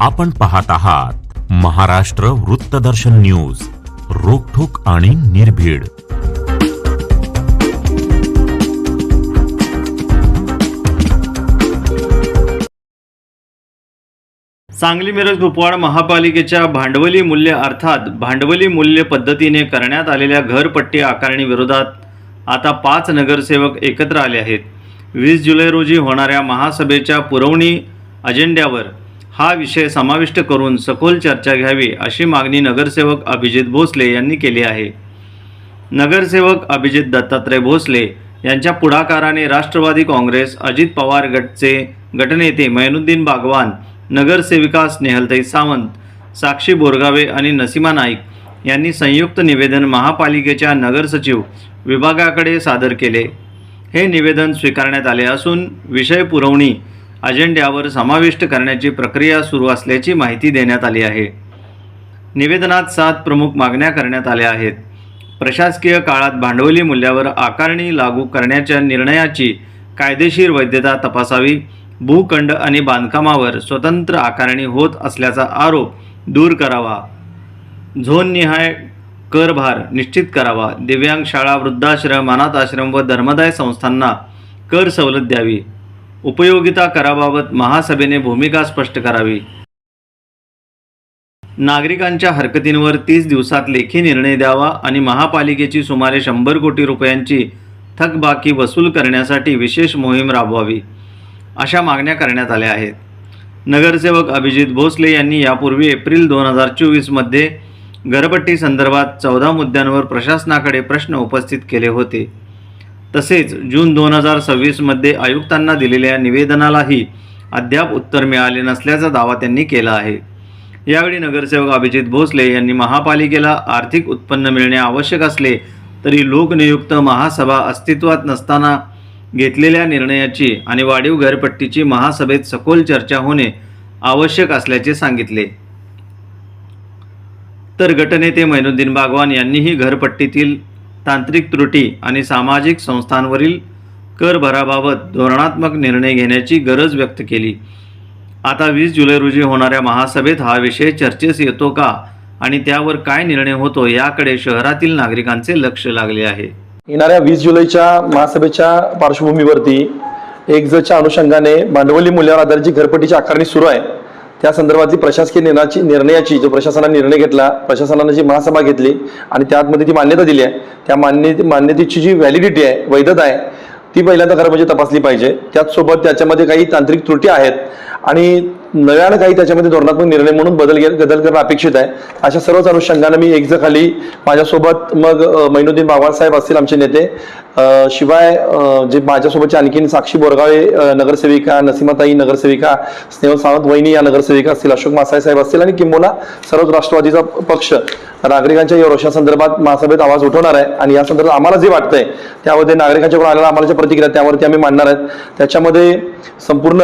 आपण पाहत आहात महाराष्ट्र वृत्तदर्शन न्यूज, रोखठोक आणि निर्भीड. सांगली मिरज कुपवाड महापालिकेच्या भांडवली मूल्य अर्थात भांडवली मूल्य पद्धतीने करण्यात आलेल्या घरपट्टी आकारणी विरोधात आता 5 नगरसेवक एकत्र आले आहेत. 20 जुलै रोजी होणाऱ्या महासभेच्या पुरवणी अजेंड्यावर हा विषय समाविष्ट करून सखोल चर्चा घ्यावी अशी मागणी नगरसेवक अभिजित भोसले यांनी केली आहे. नगरसेवक अभिजित दत्तात्रय भोसले यांच्या पुढाकाराने राष्ट्रवादी काँग्रेस, अजित पवार गटचे गटनेते मैनुद्दीन बागवान, नगरसेविका स्नेहलताई सावंत, साक्षी बोरगावे आणि नसीमा नाईक यांनी संयुक्त निवेदन महापालिकेच्या नगरसचिव विभागाकडे सादर केले. हे निवेदन स्वीकारण्यात आले असून विषय पुरवणी अजेंड्यावर समाविष्ट करण्याची प्रक्रिया सुरू असल्याची माहिती देण्यात आली आहे. निवेदनात 7 प्रमुख मागण्या करण्यात आल्या आहेत. प्रशासकीय काळात भांडवली मूल्यावर आकारणी लागू करण्याच्या निर्णयाची कायदेशीर वैधता तपासावी. भूखंड आणि बांधकामावर स्वतंत्र आकारणी होत असल्याचा आरोप दूर करावा. झोननिहाय करभार निश्चित करावा. दिव्यांग शाळा, वृद्धाश्रम, अनाथ आश्रम व धर्मदाय संस्थांना कर सवलत द्यावी. उपयोगिता कराबाबत महासभेने भूमिका स्पष्ट करावी. नागरिकांच्या हरकतींवर 30 दिवसात लेखी निर्णय द्यावा आणि महापालिकेची सुमारे 100 कोटी रुपयांची थकबाकी वसूल करण्यासाठी विशेष मोहीम राबवावी, अशा मागण्या करण्यात आल्या आहेत. नगरसेवक अभिजित भोसले यांनी यापूर्वी एप्रिल 2024 मध्ये घरपट्टी संदर्भात 14 मुद्द्यांवर प्रशासनाकडे प्रश्न उपस्थित केले होते. तसेच जून 2026 मध्ये आयुक्तांना दिलेल्या निवेदनालाही अद्याप उत्तर मिळाले नसल्याचा दावा त्यांनी केला आहे. यावेळी नगरसेवक अभिजित भोसले यांनी महापालिकेला आर्थिक उत्पन्न मिळणे आवश्यक असले तरी लोकनियुक्त महासभा अस्तित्वात नसताना घेतलेल्या निर्णयाची आणि वाढीव घरपट्टीची महासभेत सखोल चर्चा होणे आवश्यक असल्याचे सांगितले. तर गटनेते मैनुद्दीन बागवान यांनीही घरपट्टीतील तांत्रिक त्रुटी आणि सामाजिक संस्थांवरील कर भराबाबत धोरणात्मक निर्णय घेण्याची गरज व्यक्त केली. आता 20 जुलै रोजी होणाऱ्या महासभेत हा विषय चर्चेस येतो का आणि त्यावर काय निर्णय होतो याकडे शहरातील नागरिकांचे लक्ष लागले आहे. येणाऱ्या 20 जुलैच्या महासभेच्या पार्श्वभूमीवरती 1 जुलैच्या अनुषंगाने भांडवली मूल्यावर आधारित घरपट्टीची आकारणी सुरू आहे. त्या संदर्भातली प्रशासकीय निर्णयाची जो प्रशासनाने निर्णय घेतला, प्रशासनाने जी महासभा घेतली आणि त्यामध्ये ती मान्यता दिली आहे, त्या मान्यतेची जी व्हॅलिडिटी आहे, वैधता आहे, ती पहिल्यांदा खरं म्हणजे तपासली पाहिजे. त्याचसोबत त्याच्यामध्ये काही तांत्रिक त्रुटी आहेत आणि नव्यानं काही त्याच्यामध्ये धोरणात्मक निर्णय म्हणून बदल करणं अपेक्षित आहे. अशा सर्वच अनुषंगाने मी खाली माझ्यासोबत मग मैनुद्दीन बागवान साहेब असतील आमचे नेते, शिवाय जे माझ्यासोबतचे आणखीन साक्षी बोरगावे नगरसेविका, नसीमाताई नगरसेविका, स्नेहल सावंत वहिनी या नगरसेविका असतील, अशोक मासाई साहेब असतील आणि किंबहुना सर्वच राष्ट्रवादीचा पक्ष नागरिकांच्या या रोषासंदर्भात महासभेत आवाज उठवणार आहे. आणि या संदर्भात आम्हाला जे वाटतंय त्यामध्ये नागरिकांच्याकडून आलेल्या आम्हाला ज्या प्रतिक्रिया त्यावरती आम्ही मांडणार आहेत. त्याच्यामध्ये संपूर्ण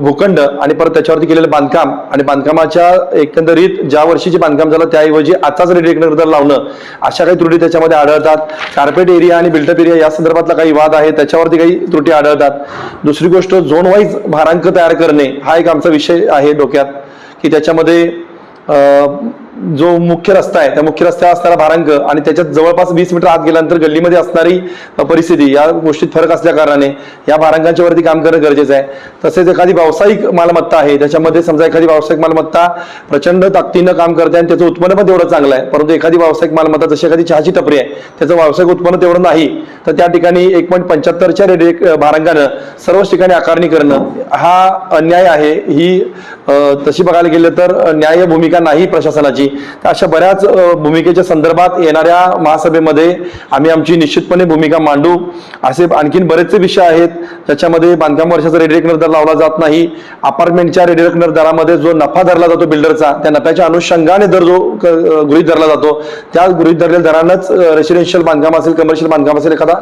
भूखंड आणि परत त्याच्यावरती केलेलं बांधकाम आणि बांधकामाच्या एकंदरीत ज्या वर्षीचे बांधकाम झालं त्याऐवजी आताच रेडिएटर दर लावणं, अशा काही त्रुटी त्याच्यामध्ये आढळतात. कार्पेट एरिया आणि बिल्टअप एरिया या संदर्भातला काही वाद आहे, त्याच्यावरती काही त्रुटी आढळतात. दुसरी गोष्ट, झोन वाईज भारांक तयार करणे हा एक आमचा विषय आहे डोक्यात, की त्याच्यामध्ये जो मुख्य रस्ता आहे त्या मुख्य रस्त्यावर असणारा भारांक आणि त्याच्यात जवळपास 20 मीटर आत गेल्यानंतर गल्लीमध्ये असणारी परिस्थिती या गोष्टीत फरक असल्या कारणाने या भारांकांच्या वरती काम करणं गरजेचं आहे. तसेच एखादी व्यावसायिक मालमत्ता आहे, त्याच्यामध्ये समजा एखादी व्यावसायिक मालमत्ता प्रचंड ताकदीनं काम करते आणि त्याचं उत्पन्न पण तेवढं चांगलं आहे, परंतु एखादी व्यावसायिक मालमत्ता जशी एखादी चहाची टपरी आहे त्याचं व्यावसायिक उत्पन्न तेवढं नाही, तर त्या ठिकाणी 1.75च्या भारांकानं सर्वच ठिकाणी आकारणी करणं हा अन्याय आहे. ही तशी बघायला गेलं तर न्याय भूमिका नाही प्रशासनाची. अशा बऱ्याच भूमिकेच्या संदर्भात येणाऱ्या महासभेमध्ये आम्ही आमची निश्चितपणे भूमिका मांडू. असे आणखीन बरेचसे विषय आहेत ज्याच्यामध्ये बांधकाम वर्षाचा रेडिएटर दर लावला जात नाही. अपार्टमेंटच्या रेडिएटर दरामध्ये जो नफा धरला जातो बिल्डरचा, त्या नफ्याच्या अनुषंगाने दर जो गृहीत धरला जातो, त्या गृहीत धरलेल्या दरानंच रेसिडेन्शियल बांधकाम असेल, कमर्शियल बांधकाम असेल, एखादा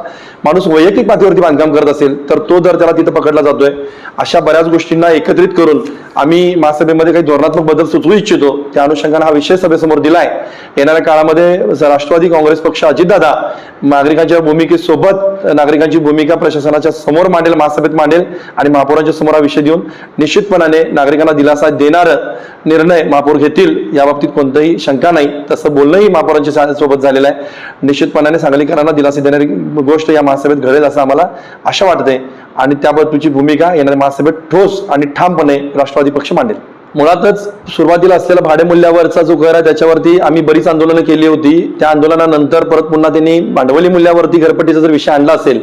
माणूस वैयक्तिक पातळीवरती बांधकाम करत असेल तर तो दर त्याला तिथं पकडला जातोय. अशा बऱ्याच गोष्टींना एकत्रित करून आम्ही महासभेमध्ये काही धोरणात्मक बदल सुचवू इच्छितो. त्या अनुषंगाने हा विषय विषय सभेसमोर दिलाय. येणाऱ्या काळामध्ये राष्ट्रवादी काँग्रेस पक्ष, अजितदादा नागरिकांच्या भूमिकेसोबत नागरिकांची भूमिका प्रशासनाच्या समोर मांडेल, महासभेत मांडेल आणि महापौरांच्या समोर हा विषय देऊन निश्चितपणाने नागरिकांना दिलासा देणार निर्णय महापौर घेतील, याबाबतीत कोणतीही शंका नाही. तसं बोलणंही महापौरांच्या सोबत झालेलं आहे. निश्चितपणाने सांगलीकरांना दिलासा देणारी गोष्ट या महासभेत घडेल असं आम्हाला आशा वाटते आणि त्याबद्दलची भूमिका येणाऱ्या महासभेत ठोस आणि ठामपणे राष्ट्रवादी पक्ष मांडेल. मुळातच सुरुवातीला असलेला भाडेमूल्यावरचा जो कर आहे त्याच्यावरती आम्ही बरीच आंदोलनं केली होती. त्या आंदोलनानंतर परत पुन्हा त्यांनी भांडवली मूल्यावरती घरपट्टीचा जर विषय आणला असेल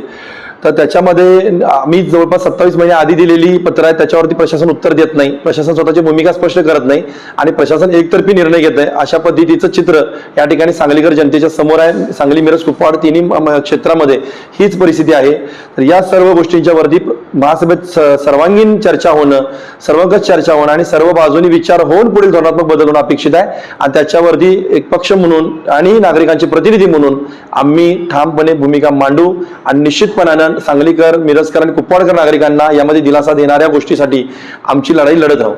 तर त्याच्यामध्ये आम्ही जवळपास 27 महिने आधी दिलेली पत्र आहे त्याच्यावरती प्रशासन उत्तर देत नाही, प्रशासन स्वतःची भूमिका स्पष्ट करत नाही आणि प्रशासन एकतर्फी निर्णय घेत आहे. अशा पद्धतीचं चित्र या ठिकाणी सांगलीकर जनतेच्या समोर आहे. सांगली, मिरज, कुपवाड तिन्ही क्षेत्रामध्ये हीच परिस्थिती आहे. तर या सर्व गोष्टींच्या वरती महासभेत सर्वांगीण चर्चा होणं, सर्वगत चर्चा होणं आणि सर्व बाजूनी विचार होऊन पुढील धोरणात्मक बदल होणं अपेक्षित आहे आणि त्याच्यावरती एक पक्ष म्हणून आणि नागरिकांचे प्रतिनिधी म्हणून आम्ही ठामपणे भूमिका मांडू आणि निश्चितपणाने सांगलीकर, मिरजकर आणि कुपवाडकर नागरिकांना यामध्ये दिलासा देणाऱ्या गोष्टीसाठी आमची लढाई लढत राहू.